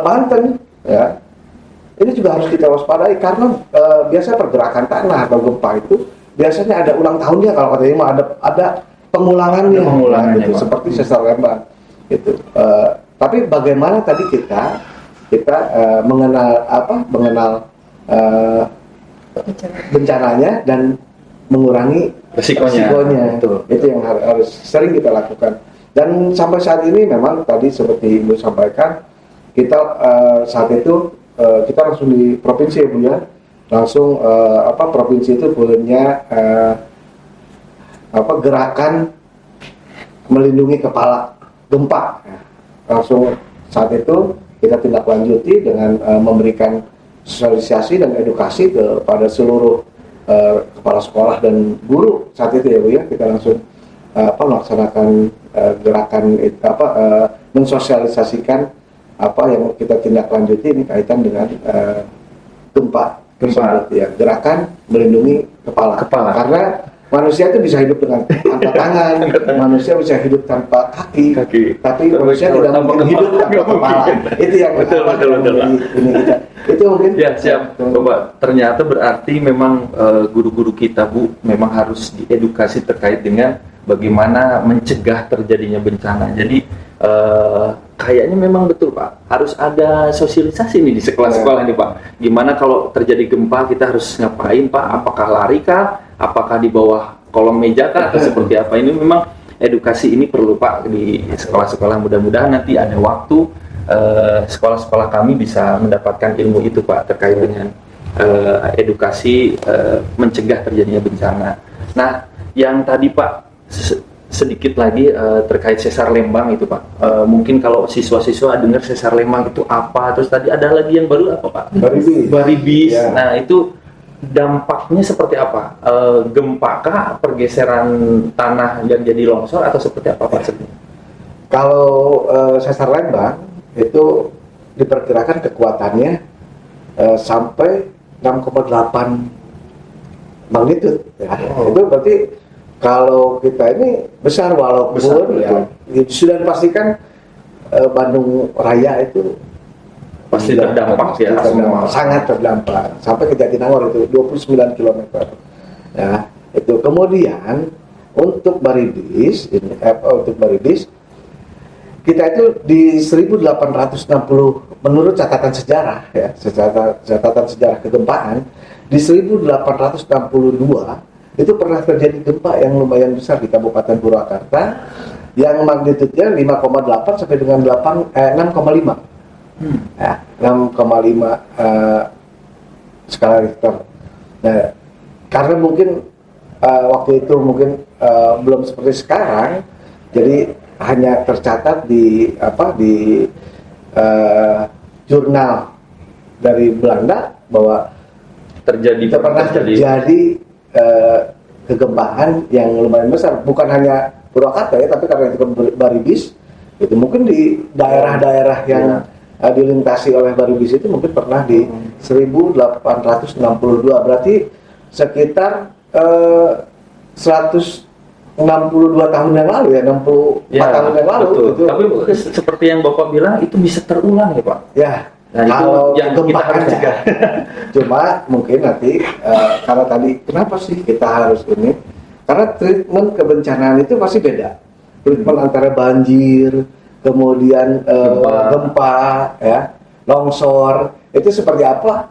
Banten. Ya, ini juga harus kita waspadai karena biasa pergerakan tanah atau gempa itu biasanya ada ulang tahunnya, kalau katanya mah ada pengulangannya gitu, seperti sesar Lembang gitu. Tapi bagaimana tadi kita mengenal bencananya dan mengurangi resikonya. Itu yang harus sering kita lakukan. Dan sampai saat ini memang tadi seperti Ibu sampaikan, kita saat itu kita langsung di provinsi ya Bu ya, langsung provinsi itu punya gerakan melindungi kepala gempa. Langsung saat itu kita tindak lanjuti dengan memberikan sosialisasi dan edukasi kepada seluruh kepala sekolah dan guru saat itu ya Bu ya. Kita langsung melaksanakan gerakan mensosialisasikan apa yang kita tindak lanjuti ini kaitan dengan gempa tersebut ya, gerakan melindungi kepala. Karena manusia itu bisa hidup dengan tanpa tangan, manusia bisa hidup tanpa kaki. Tapi manusia tidak mungkin hidup tanpa kepala. Itu yang betul. Itu mungkin ya. Siap Bapak. Ternyata berarti memang guru-guru kita Bu memang harus diedukasi terkait dengan bagaimana mencegah terjadinya bencana. Jadi kayaknya memang betul Pak, harus ada sosialisasi nih di sekolah-sekolah ini Pak. Gimana kalau terjadi gempa kita harus ngapain Pak? Apakah lari kah? Apakah di bawah kolong meja kah? Atau seperti apa? Ini memang edukasi ini perlu Pak di sekolah-sekolah. Mudah-mudahan nanti ada waktu sekolah-sekolah kami bisa mendapatkan ilmu itu Pak, terkait dengan edukasi mencegah terjadinya bencana. Nah, yang tadi Pak sedikit lagi terkait sesar Lembang itu Pak. Mungkin kalau siswa-siswa dengar sesar Lembang itu apa, terus tadi ada lagi yang baru apa Pak? Baribis. Ya. Nah itu dampaknya seperti apa? Gempakah, pergeseran tanah yang jadi longsor atau seperti apa Pak? Kalau sesar Lembang itu diperkirakan kekuatannya sampai 6,8 magnitude ya. Itu berarti kalau kita ini besar, walaupun sudah dipastikan Bandung Raya itu pasti terdampak ya, sangat terdampak sampai ke Jatinangor itu 29 km. Ya, itu kemudian untuk Baribis kita itu di 1860 menurut catatan sejarah ya, catatan sejarah kegempaan di 1862 itu pernah terjadi gempa yang lumayan besar di Kabupaten Purwakarta yang magnitudenya 5,8 sampai dengan 6,5. Ya, 6,5 skala Richter. Nah, karena mungkin waktu itu mungkin belum seperti sekarang, jadi hanya tercatat di jurnal dari Belanda bahwa pernah terjadi kegempaan yang lumayan besar, bukan hanya Purwakarta ya, tapi karena itu Baribis itu mungkin di daerah-daerah yang dilintasi oleh Baribis itu mungkin pernah di 1862, berarti sekitar 100 62 tahun yang lalu ya, 64 tahun yang lalu. betul. Itu, Tapi seperti yang Bapak bilang itu bisa terulang ya Pak. ya, Nah, itu kalau yang kita gempa harus ada. cegah. Cuma mungkin nanti kalau tadi kenapa sih kita harus ini? Karena treatment kebencanaan itu pasti beda. Treatment antara banjir, kemudian gempa, ya, longsor, itu seperti apa?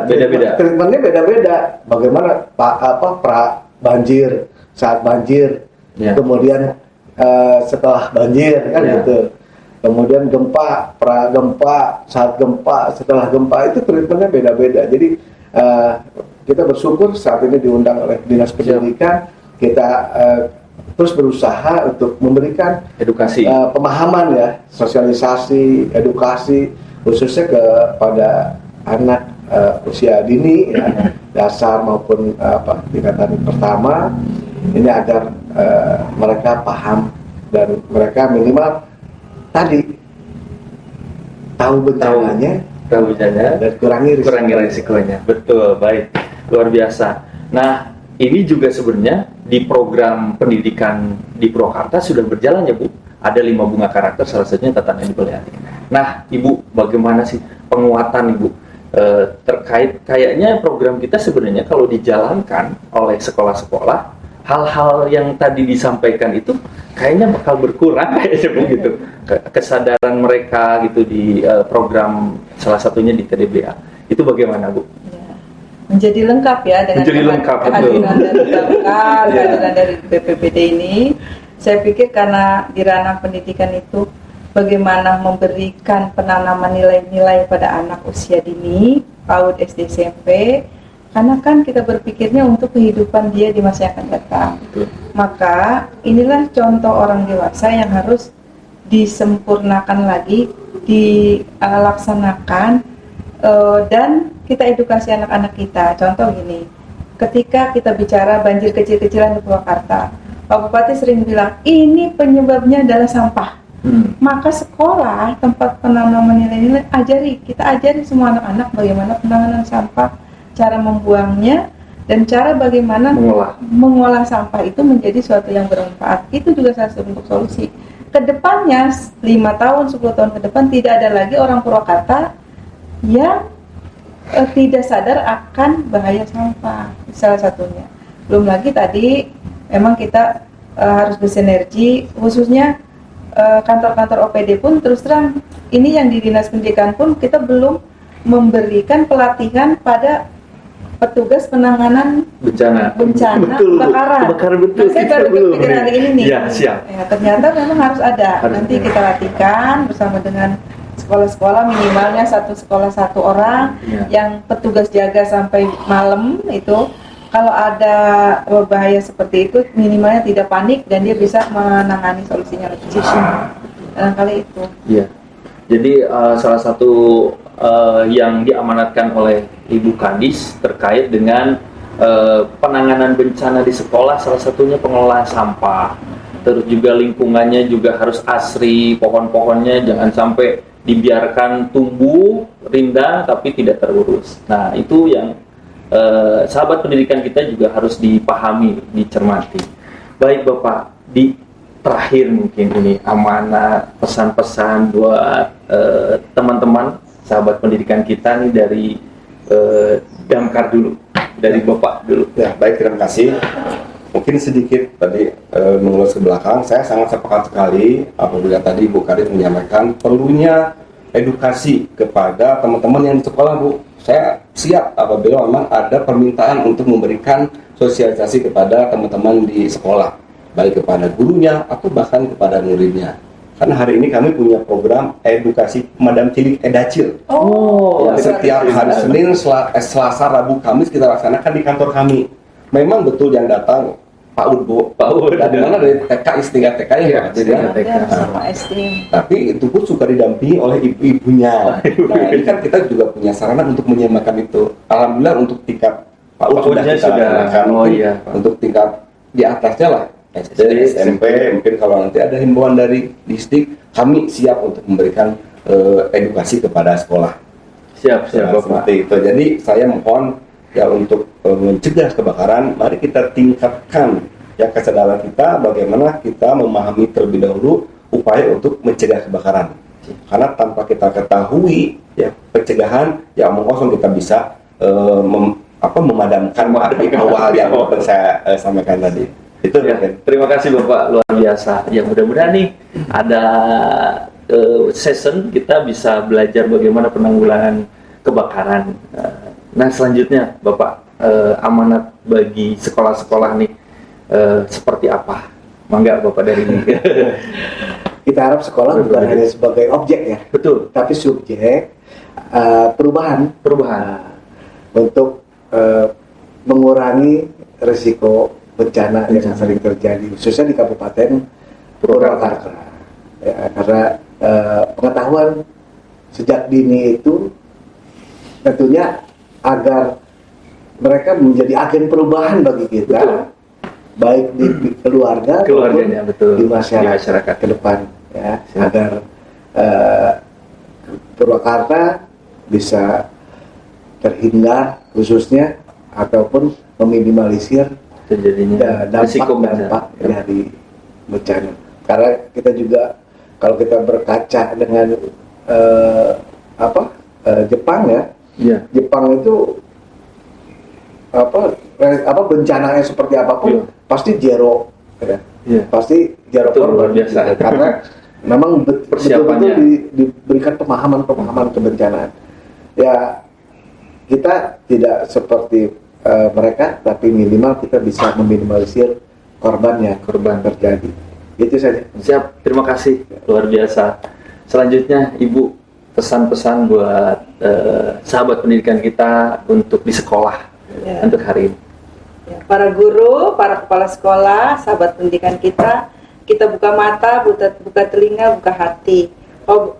Beda-beda. Treatmentnya beda-beda. Bagaimana banjir, saat banjir, Ya. kemudian setelah banjir kan Ya. gitu. Kemudian gempa, pra gempa, saat gempa, setelah gempa itu treatmentnya beda-beda. Jadi kita bersyukur saat ini diundang oleh Dinas Pendidikan, kita terus berusaha untuk memberikan Edukasi. pemahaman ya, sosialisasi, edukasi khususnya kepada anak usia dini ya, dasar maupun tingkatan pertama ini agar mereka paham dan mereka minimal tadi tahu bencananya dan kurangi risikonya. Betul, baik. Luar biasa. Nah, ini juga sebenarnya di program pendidikan di Purwakarta sudah berjalan ya Bu. Ada 5 bunga karakter, salah satunya tatanan dipelihara. Nah, Ibu, bagaimana sih penguatan Ibu terkait kayaknya program kita sebenarnya kalau dijalankan oleh sekolah-sekolah, hal-hal yang tadi disampaikan itu kayaknya bakal berkurang kayaknya Bu gitu. Kesadaran mereka gitu di program salah satunya di TDBA. Itu bagaimana Bu? Menjadi lengkap ya dengan Menjadi lengkap, betul. kehadiran dari Bangkar, kehadiran dari BPPD ini. Saya pikir karena di ranah pendidikan itu bagaimana memberikan penanaman nilai-nilai pada anak usia dini, PAUD, SD, SMP, karena kan kita berpikirnya untuk kehidupan dia di masa yang akan datang. Betul. Maka inilah contoh orang dewasa yang harus disempurnakan lagi, dilaksanakan, dan kita edukasi anak-anak kita. Contoh gini, ketika kita bicara banjir kecil-kecilan di Purwakarta, Pak Bupati sering bilang ini penyebabnya adalah sampah. Maka sekolah, tempat penanaman nilai-nilai, kita ajari semua anak-anak bagaimana penanganan sampah, cara membuangnya, dan cara bagaimana mengolah sampah itu menjadi suatu yang bermanfaat. Itu juga salah satu bentuk solusi. Kedepannya 5 tahun, 10 tahun ke depan tidak ada lagi orang Purwakarta yang tidak sadar akan bahaya sampah, salah satunya. Belum lagi tadi memang kita harus bersinergi, khususnya kantor-kantor OPD pun terus terang ini yang di Dinas Pendidikan pun kita belum memberikan pelatihan pada petugas penanganan bencana Betul, kebakaran, betul. Nah, saya baru berpikir hari ini nih. Ya, siap. Ya, ternyata memang harus ada. Nanti kita latihkan bersama dengan sekolah-sekolah, minimalnya satu sekolah 1 orang yang petugas jaga sampai malam itu. Kalau ada bahaya seperti itu, minimalnya tidak panik dan dia bisa menangani solusinya lebih cepat. Barangkali itu. Iya. Jadi salah satu yang diamanatkan oleh Ibu Kadis terkait dengan penanganan bencana di sekolah, salah satunya pengelolaan sampah. Terus juga lingkungannya juga harus asri, pohon-pohonnya jangan sampai dibiarkan tumbuh rindang tapi tidak terurus. Nah, itu yang sahabat pendidikan kita juga harus dipahami, dicermati. Baik Bapak, di terakhir mungkin ini amanah pesan-pesan buat teman-teman sahabat pendidikan kita nih dari Damkar dulu, dari Bapak dulu. Ya, baik, terima kasih. Mungkin sedikit tadi mengulur ke belakang, saya sangat sepakat sekali apabila tadi Bu Kadis menyampaikan perlunya edukasi kepada teman-teman yang di sekolah, Bu. Saya siap apabila memang ada permintaan untuk memberikan sosialisasi kepada teman-teman di sekolah, baik kepada gurunya atau bahkan kepada muridnya. Karena hari ini kami punya program edukasi Madam Cilik Edacil. Setiap hari Senin, Selasa, Rabu, Kamis kita laksanakan di kantor kami. Memang betul yang datang PAUD, Bu. Dan mana dari TK, tingkat TK ya, Sama SD. tapi itu pun suka didampingi oleh ibu-ibunya. Nah, ini kan kita juga punya sarana untuk menyamakan itu. Alhamdulillah untuk tingkat PAUD sudah kita lakukan. Untuk tingkat di atasnya lah, SD, SMP, mungkin kalau nanti ada himbauan dari distrik, kami siap untuk memberikan edukasi kepada sekolah. Siap Bapak. Seperti itu. Jadi saya mohon ya untuk mencegah kebakaran, mari kita tingkatkan ya kesadaran kita bagaimana kita memahami terlebih dahulu upaya untuk mencegah kebakaran. Karena tanpa kita ketahui ya pencegahan ya omong kosong kita bisa memadamkan api awal yang saya sampaikan tadi. Itu Ya, mungkin. terima kasih Bapak, luar biasa. Ya mudah-mudahan nih ada session kita bisa belajar bagaimana penanggulangan kebakaran. Nah selanjutnya Bapak, amanat bagi sekolah-sekolah nih seperti apa? Mangga Bapak dari ini. Kita harap sekolah bukan hanya sebagai objek ya, Betul, tapi subjek perubahan perubahan. untuk mengurangi risiko bencana yang sering terjadi, khususnya di Kabupaten Purwakarta. Ya, karena pengetahuan sejak dini itu tentunya agar mereka menjadi agen perubahan bagi kita, Betul. baik di Keluarganya, maupun betul. di masyarakat, Di masyarakat. ke depan, ya, Siap. agar Purwakarta bisa terhindar khususnya ataupun meminimalisir Terjadinya risiko bencana. dampak dari bencana. Karena kita juga kalau kita berkaca dengan Jepang ya, Iya. Jepang itu bencananya seperti apapun Iya. pasti zero, ya. Iya. Pasti zero Betul, korban. luar biasa. Karena memang Persiapannya. betul-betul diberikan pemahaman kebencanaan. Ya kita tidak seperti mereka, tapi minimal kita bisa meminimalisir korbannya, korban terjadi. Itu saja. Siap, terima kasih, luar biasa. Selanjutnya Ibu, pesan-pesan buat sahabat pendidikan kita untuk di sekolah Ya. untuk hari ini. Ya, para guru, para kepala sekolah, sahabat pendidikan kita buka mata, buka telinga, buka hati.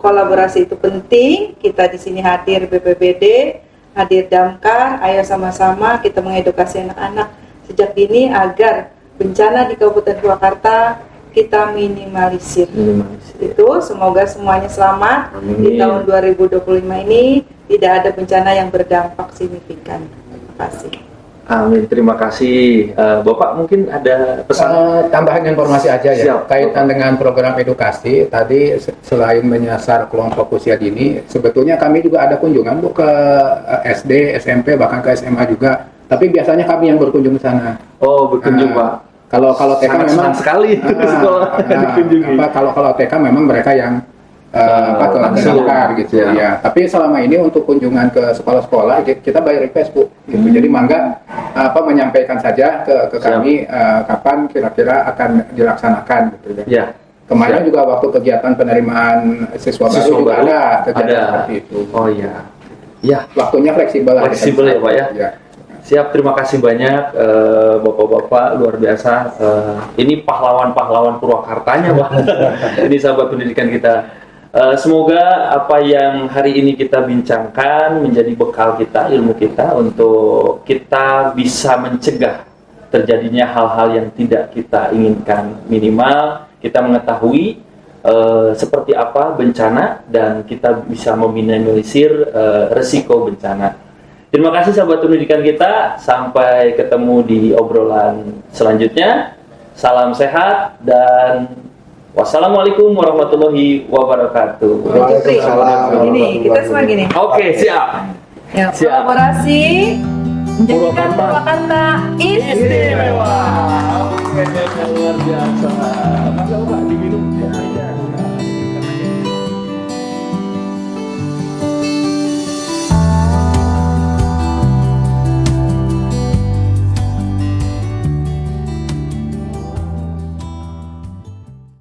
Kolaborasi itu penting. Kita di sini hadir BPBD, hadir Damkar. Ayo sama-sama kita mengedukasi anak-anak sejak dini agar bencana di Kabupaten Purwakarta kita minimalisir. Itu semoga semuanya selamat. Amin. Di tahun 2025 ini tidak ada bencana yang berdampak signifikan. Terima kasih. Amin, terima kasih. Bapak mungkin ada pesan? Tambahan informasi aja ya, Siap. kaitan dengan program edukasi tadi selain menyasar kelompok usia dini, sebetulnya kami juga ada kunjungan Bu ke SD, SMP, bahkan ke SMA juga. Tapi biasanya kami yang berkunjung ke sana. Oh, berkunjung Pak. Kalau TK Sangat memang senang sekali sekolah dikunjungi. kalau TK memang mereka yang ke langsung. Damkar gitu Ya. ya. Tapi selama ini untuk kunjungan ke sekolah-sekolah kita by request Bu. Gitu. Jadi mangga menyampaikan saja ke Siap. kami kapan kira-kira akan dilaksanakan gitu ya. Ya. Kemarin juga waktu kegiatan penerimaan siswa baru juga ada kegiatan seperti itu. Oh iya. Ya, Waktunya fleksibel. lah. fleksibel ya Pak ya. Ya. Siap, terima kasih banyak Bapak-bapak, luar biasa. Ini pahlawan-pahlawan Purwakartanya Pak. Ini sahabat pendidikan kita. Semoga apa yang hari ini kita bincangkan menjadi bekal kita, ilmu kita untuk kita bisa mencegah terjadinya hal-hal yang tidak kita inginkan. Minimal kita mengetahui seperti apa bencana dan kita bisa meminimalisir resiko bencana. Terima kasih sahabat pendidikan kita. Sampai ketemu di obrolan selanjutnya. Salam sehat dan wassalamualaikum warahmatullahi wabarakatuh. Waalaikumsalam. Gini, kita semua gini. Oke, siap. Ya, Siap. kolaborasi menjadikan Purwakarta Purwakarta istimewa. Oke, luar biasa.